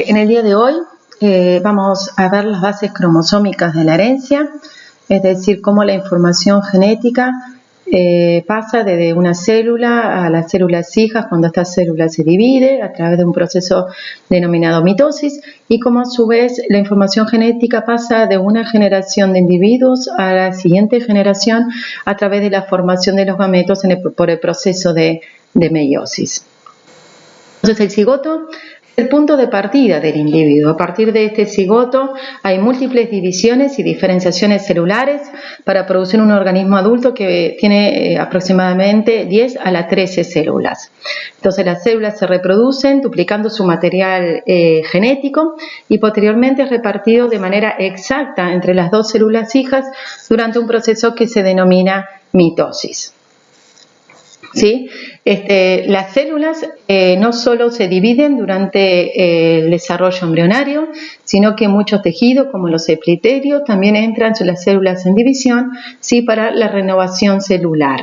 En el día de hoy vamos a ver las bases cromosómicas de la herencia, es decir, cómo la información genética pasa desde una célula a las células hijas cuando esta célula se divide a través de un proceso denominado mitosis, y cómo a su vez la información genética pasa de una generación de individuos a la siguiente generación a través de la formación de los gametos por el proceso de meiosis. Entonces el cigoto es el punto de partida del individuo. A partir de este cigoto hay múltiples divisiones y diferenciaciones celulares para producir un organismo adulto que tiene aproximadamente 10 a las 13 células. Entonces las células se reproducen duplicando su material genético y posteriormente es repartido de manera exacta entre las dos células hijas durante un proceso que se denomina mitosis. ¿Sí? Las células no solo se dividen durante el desarrollo embrionario, sino que muchos tejidos, como los epitelios, también entran las células en división, ¿sí? Para la renovación celular.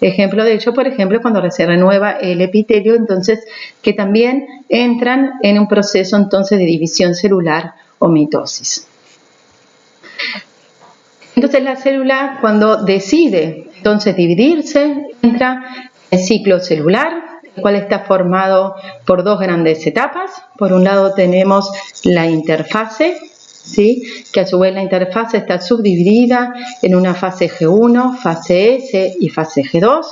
Ejemplo de ello, por ejemplo, cuando se renueva el epitelio, entonces, que también entran en un proceso entonces de división celular o mitosis. Entonces la célula, cuando decide entonces dividirse, entra el ciclo celular, el cual está formado por dos grandes etapas. Por un lado tenemos la interfase, ¿sí? Que a su vez la interfase está subdividida en una fase G1, fase S y fase G2.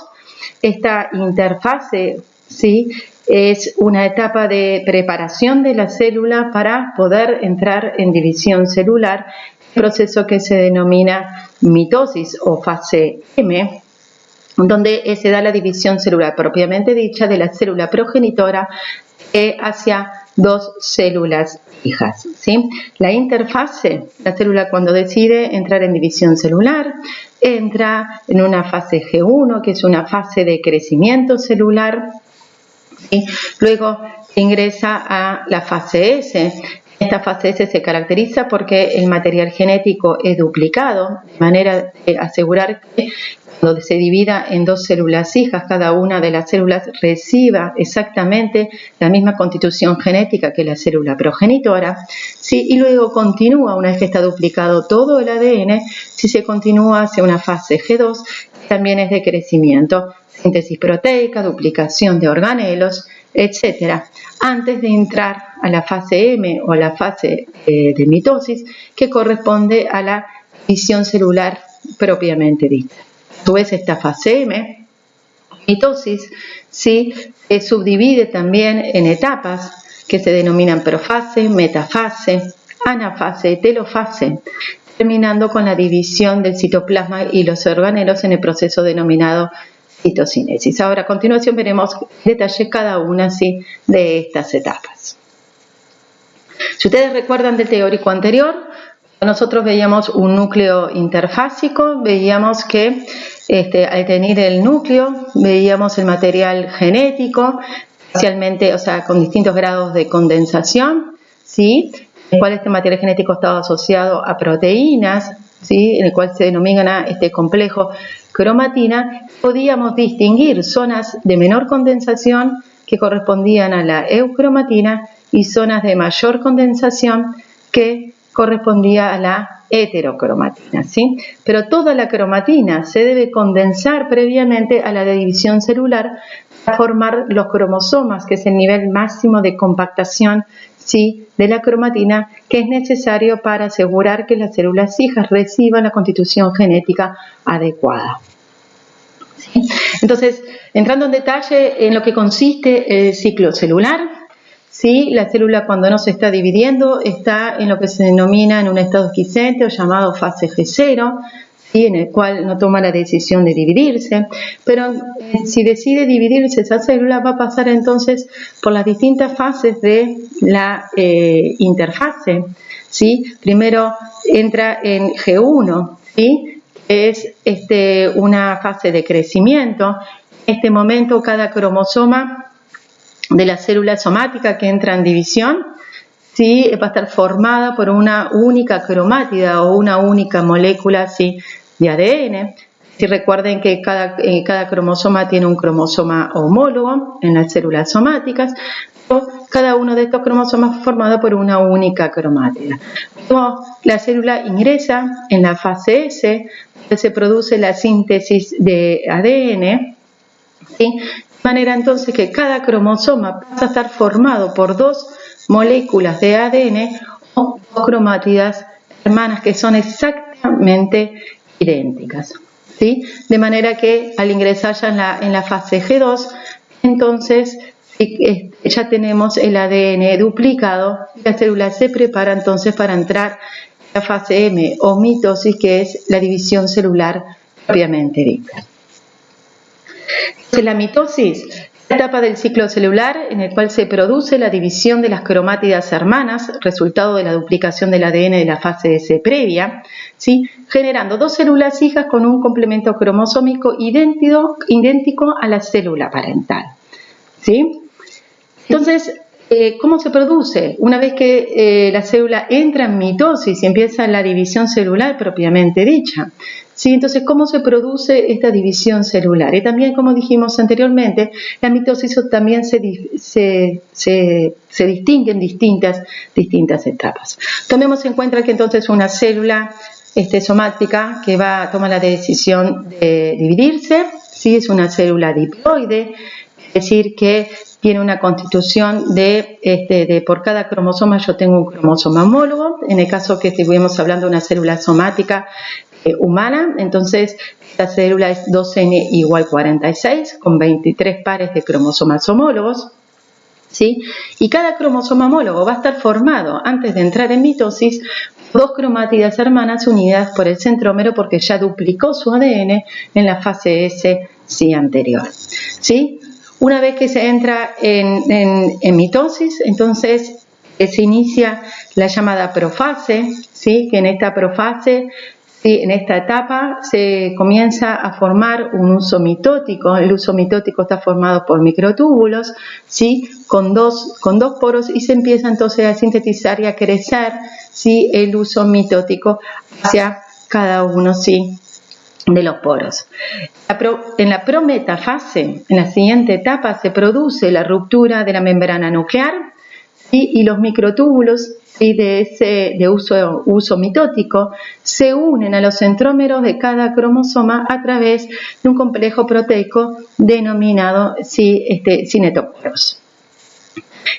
Esta interfase, ¿sí? Es una etapa de preparación de la célula para poder entrar en división celular, proceso que se denomina mitosis o fase M, donde se da la división celular propiamente dicha de la célula progenitora hacia dos células hijas, ¿sí? La interfase, la célula cuando decide entrar en división celular, entra en una fase G1, que es una fase de crecimiento celular, ¿sí? Luego ingresa a la fase S. Esta fase S se caracteriza porque el material genético es duplicado, de manera de asegurar que cuando se divida en dos células hijas, cada una de las células reciba exactamente la misma constitución genética que la célula progenitora, ¿sí? Y luego continúa, una vez que está duplicado todo el ADN, si se continúa hacia una fase G2, que también es de crecimiento, síntesis proteica, duplicación de organelos, etc., antes de entrar a la fase M o la fase de mitosis, que corresponde a la división celular propiamente dicha. A su vez, esta fase M, mitosis, ¿sí? Se subdivide también en etapas que se denominan profase, metafase, anafase, telofase, terminando con la división del citoplasma y los organelos en el proceso denominado citocinesis. Ahora, a continuación veremos en detalle cada una, ¿sí? De estas etapas. Si ustedes recuerdan del teórico anterior, nosotros veíamos un núcleo interfásico, veíamos que al tener el núcleo, veíamos el material genético, especialmente, o sea, con distintos grados de condensación, ¿sí? En el cual este material genético estaba asociado a proteínas, ¿sí? En el cual se denomina este complejo cromatina. Podíamos distinguir zonas de menor condensación que correspondían a la eucromatina y zonas de mayor condensación que correspondía a la heterocromatina, ¿sí? Pero toda la cromatina se debe condensar previamente a la división celular para formar los cromosomas, que es el nivel máximo de compactación, ¿sí? De la cromatina, que es necesario para asegurar que las células hijas reciban la constitución genética adecuada. ¿Sí? Entonces, entrando en detalle en lo que consiste el ciclo celular, ¿sí? La célula, cuando no se está dividiendo, está en lo que se denomina en un estado quiescente o llamado fase G0, ¿sí? En el cual no toma la decisión de dividirse, pero si decide dividirse esa célula, va a pasar entonces por las distintas fases de la interfase, ¿sí? Primero entra en G1, ¿sí? Es una fase de crecimiento. En este momento cada cromosoma de la célula somática que entra en división, ¿sí? Va a estar formada por una única cromátida o una única molécula, ¿sí? De ADN. Si recuerden que cada cromosoma tiene un cromosoma homólogo en las células somáticas, cada uno de estos cromosomas formado por una única cromátida. Luego, la célula ingresa en la fase S, donde se produce la síntesis de ADN, ¿sí? De manera entonces que cada cromosoma pasa a estar formado por dos moléculas de ADN o dos cromátidas hermanas que son exactamente idénticas, ¿sí? De manera que al ingresar ya en la fase G2, entonces ya tenemos el ADN duplicado y la célula se prepara entonces para entrar en la fase M o mitosis, que es la división celular propiamente dita. La mitosis es la etapa del ciclo celular en el cual se produce la división de las cromátidas hermanas, resultado de la duplicación del ADN de la fase S previa, ¿sí? Generando dos células hijas con un complemento cromosómico idéntico a la célula parental, ¿sí? Entonces, ¿cómo se produce? Una vez que la célula entra en mitosis y empieza la división celular propiamente dicha, ¿sí? Entonces, ¿cómo se produce esta división celular? Y también, como dijimos anteriormente, la mitosis también se distingue en distintas etapas. Tomemos en cuenta que entonces una célula somática que toma la decisión de dividirse, ¿sí? Es una célula diploide, es decir, que tiene una constitución de por cada cromosoma yo tengo un cromosoma homólogo. En el caso que estuviéramos hablando de una célula somática humana, entonces esta célula es 2N igual 46 con 23 pares de cromosomas homólogos, ¿sí? Y cada cromosoma homólogo va a estar formado antes de entrar en mitosis dos cromátidas hermanas unidas por el centrómero porque ya duplicó su ADN en la fase S anterior, ¿sí? Una vez que se entra en mitosis, entonces se inicia la llamada profase, ¿sí? Que en esta profase, ¿sí? En esta etapa se comienza a formar un uso mitótico. El uso mitótico está formado por microtúbulos, ¿sí? Con dos poros, y se empieza entonces a sintetizar y a crecer, ¿sí? El uso mitótico hacia cada uno, ¿sí? De los poros. En la prometafase, en la siguiente etapa, se produce la ruptura de la membrana nuclear, ¿sí? Y los microtúbulos, ¿sí? de uso mitótico se unen a los centrómeros de cada cromosoma a través de un complejo proteico denominado, ¿sí? Cinetocoros.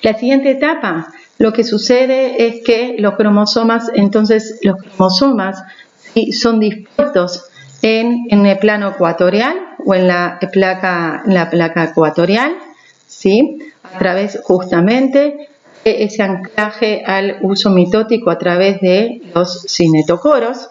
La siguiente etapa, lo que sucede es que los cromosomas, ¿sí? Son dispuestos en el plano ecuatorial o en la placa ecuatorial, ¿sí? A través justamente de ese anclaje al uso mitótico a través de los cinetocoros.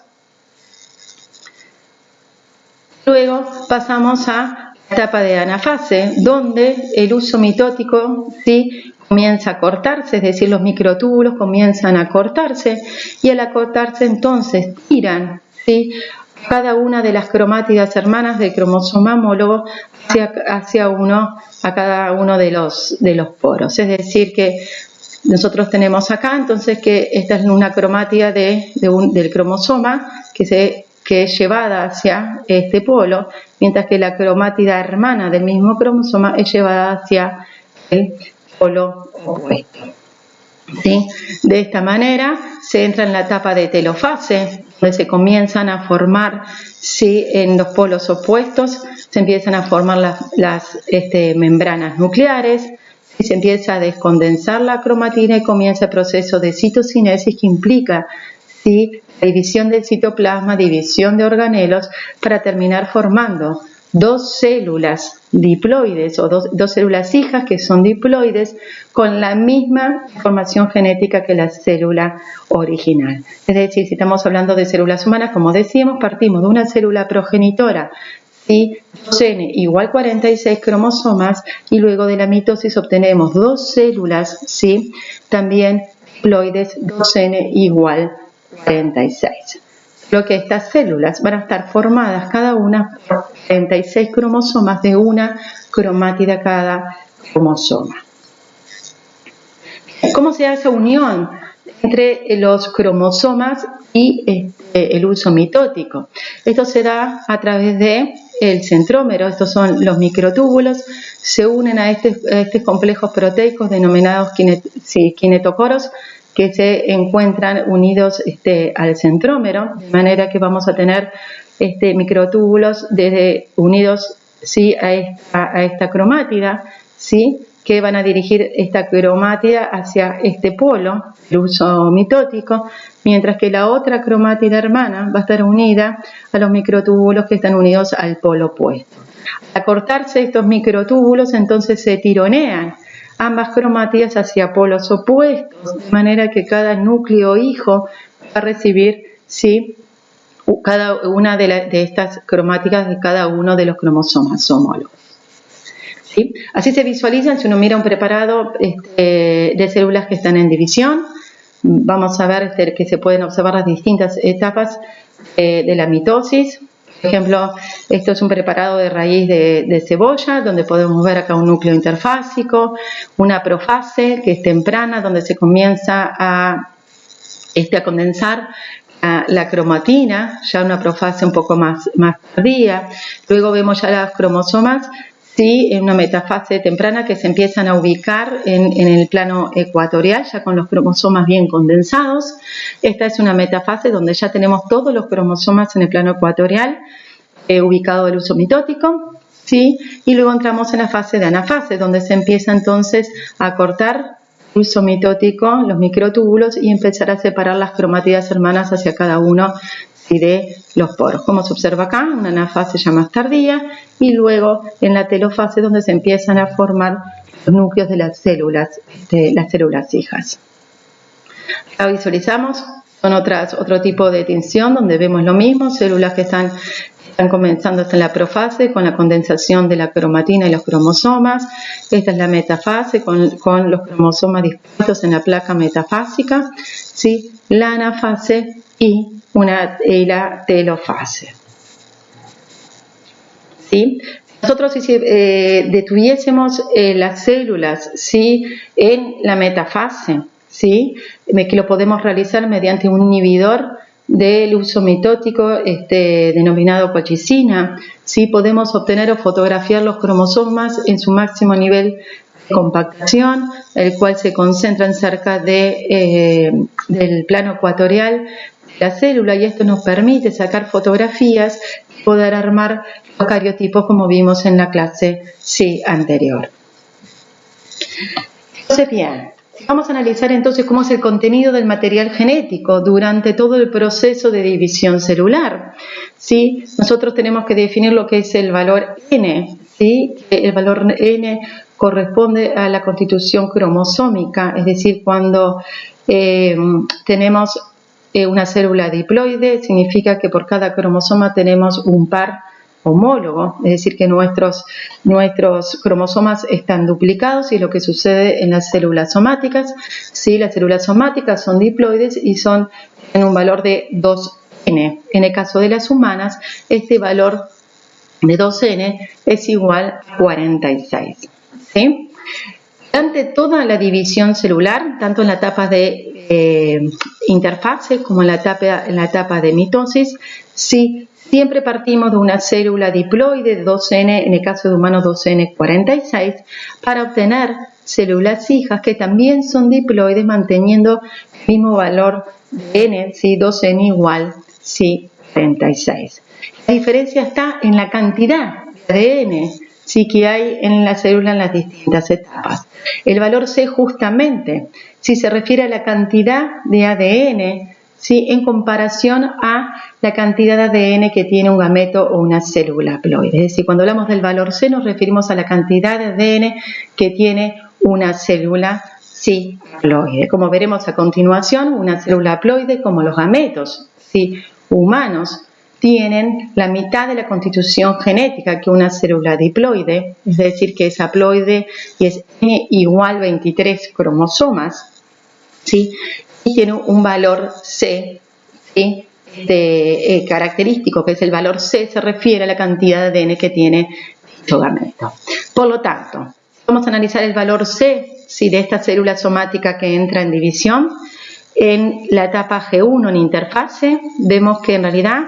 Luego pasamos a la etapa de anafase, donde el uso mitótico, ¿sí? Comienza a cortarse, es decir, los microtúbulos comienzan a cortarse, y al acortarse entonces tiran, ¿sí? Cada una de las cromátidas hermanas del cromosoma homólogo a cada uno de los poros. Es decir, que nosotros tenemos acá entonces que esta es una cromátida del cromosoma que es llevada hacia este polo, mientras que la cromátida hermana del mismo cromosoma es llevada hacia el polo opuesto, ¿sí? De esta manera se entra en la etapa de telofase, donde se comienzan a formar, ¿sí? En los polos opuestos se empiezan a formar las membranas nucleares, y se empieza a descondensar la cromatina y comienza el proceso de citocinesis que implica, ¿sí? La división del citoplasma, división de organelos, para terminar formando dos células diploides o dos células hijas que son diploides con la misma información genética que la célula original. Es decir, si estamos hablando de células humanas, como decíamos, partimos de una célula progenitora, ¿sí? 2N igual 46 cromosomas, y luego de la mitosis obtenemos dos células, ¿sí? También diploides, 2N igual 46. Lo que estas células van a estar formadas cada una por 46 cromosomas de una cromátida cada cromosoma. ¿Cómo se hace esa unión entre los cromosomas y el uso mitótico? Esto se da a través de el centrómero, estos son los microtúbulos, se unen a estos complejos proteicos denominados kinetocoros, que se encuentran unidos al centrómero, de manera que vamos a tener microtúbulos unidos a esta cromátida, que van a dirigir esta cromátida hacia este polo, el uso mitótico, mientras que la otra cromátida hermana va a estar unida a los microtúbulos que están unidos al polo opuesto. Al cortarse estos microtúbulos, entonces se tironean ambas cromátidas hacia polos opuestos, de manera que cada núcleo hijo va a recibir cada una de estas cromáticas de cada uno de los cromosomas homólogos. ¿Sí? Así se visualizan si uno mira un preparado de células que están en división. Vamos a ver que se pueden observar las distintas etapas de la mitosis. Por ejemplo, esto es un preparado de raíz de cebolla, donde podemos ver acá un núcleo interfásico, una profase que es temprana, donde se comienza a condensar la cromatina, ya una profase un poco más tardía. Luego vemos ya las cromosomas, en una metafase temprana que se empiezan a ubicar en el plano ecuatorial, ya con los cromosomas bien condensados. Esta es una metafase donde ya tenemos todos los cromosomas en el plano ecuatorial, ubicado el uso mitótico, y luego entramos en la fase de anafase, donde se empieza entonces a cortar el uso mitótico, los microtúbulos, y empezar a separar las cromátidas hermanas hacia cada uno de los poros. Como se observa acá, una anafase ya más tardía, y luego en la telofase, donde se empiezan a formar los núcleos de las células hijas. Acá visualizamos, son otro tipo de tinción, donde vemos lo mismo, células que están comenzando hasta en la profase con la condensación de la cromatina y los cromosomas. Esta es la metafase con los cromosomas dispuestos en la placa metafásica, la anafase y la telofase. Nosotros si detuviésemos las células en la metafase, que lo podemos realizar mediante un inhibidor del uso mitótico denominado colchicina, podemos obtener o fotografiar los cromosomas en su máximo nivel de compactación, el cual se concentran cerca del plano ecuatorial de la célula, y esto nos permite sacar fotografías y poder armar los cariotipos como vimos en la clase anterior. Entonces, bien, vamos a analizar entonces cómo es el contenido del material genético durante todo el proceso de división celular. Nosotros tenemos que definir lo que es el valor N. El valor N corresponde a la constitución cromosómica, es decir, cuando tenemos una célula diploide, significa que por cada cromosoma tenemos un par homólogo, es decir, que nuestros cromosomas están duplicados, y lo que sucede en las células somáticas. Las células somáticas son diploides y tienen un valor de 2N. En el caso de las humanas, este valor de 2N es igual a 46. Durante toda la división celular, tanto en la etapa de interfase como en la etapa de mitosis, siempre partimos de una célula diploide de 2N, en el caso de humanos 2N46, para obtener células hijas que también son diploides, manteniendo el mismo valor de N, 2N igual 46. La diferencia está en la cantidad de ADN que hay en la célula en las distintas etapas. El valor C justamente se refiere a la cantidad de ADN en comparación a la cantidad de ADN que tiene un gameto o una célula haploide. Es decir, cuando hablamos del valor C nos referimos a la cantidad de ADN que tiene una célula haploide. Como veremos a continuación, una célula haploide, como los gametos humanos, tienen la mitad de la constitución genética que una célula diploide, es decir, que es haploide y es N igual 23 cromosomas, y tiene un valor C característico, que es el valor C, se refiere a la cantidad de ADN que tiene dicho gameto. Por lo tanto, vamos a analizar el valor C de esta célula somática que entra en división. En la etapa G1 en interfase, vemos que en realidad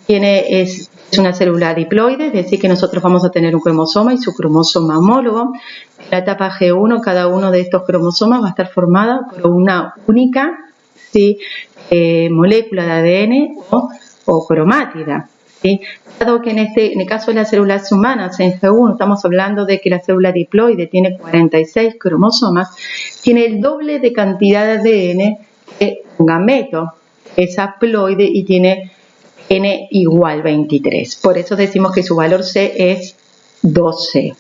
tiene Es una célula diploide, es decir, que nosotros vamos a tener un cromosoma y su cromosoma homólogo. En la etapa G1, cada uno de estos cromosomas va a estar formado por una única, ¿sí?, molécula de ADN o cromátida, ¿sí? Dado que en el caso de las células humanas, en G1, estamos hablando de que la célula diploide tiene 46 cromosomas, tiene el doble de cantidad de ADN que un gameto, que es haploide y tiene N igual 23. Por eso decimos que su valor C es 2C.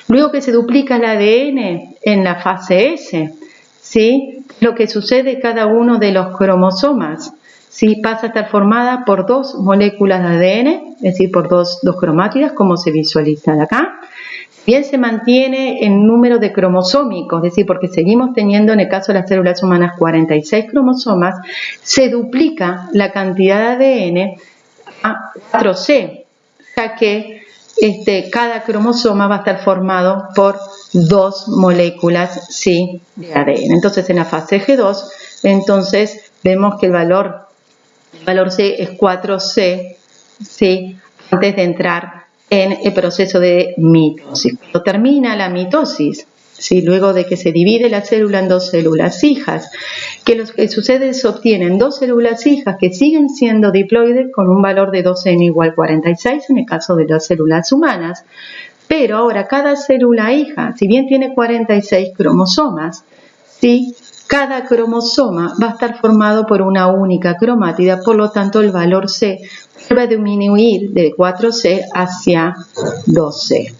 Luego que se duplica el ADN en la fase S, ¿sí?, lo que sucede cada uno de los cromosomas, ¿sí?, pasa a estar formada por dos moléculas de ADN, es decir, por dos cromátidas, como se visualiza de acá. Bien, se mantiene el número de cromosómicos, es decir, porque seguimos teniendo en el caso de las células humanas 46 cromosomas, se duplica la cantidad de ADN a 4C, ya que cada cromosoma va a estar formado por dos moléculas, ¿sí?, de ADN. Entonces, en la fase G2, entonces vemos que el valor C es 4C, ¿sí?, antes de entrar en el proceso de mitosis. Cuando termina la mitosis, ¿sí?, luego de que se divide la célula en dos células hijas, que lo que sucede es que se obtienen dos células hijas que siguen siendo diploides con un valor de 2n igual 46 en el caso de las células humanas, pero ahora cada célula hija, si bien tiene 46 cromosomas, ¿sí?, cada cromosoma va a estar formado por una única cromátida, por lo tanto el valor C vuelve a disminuir de 4C hacia 2C.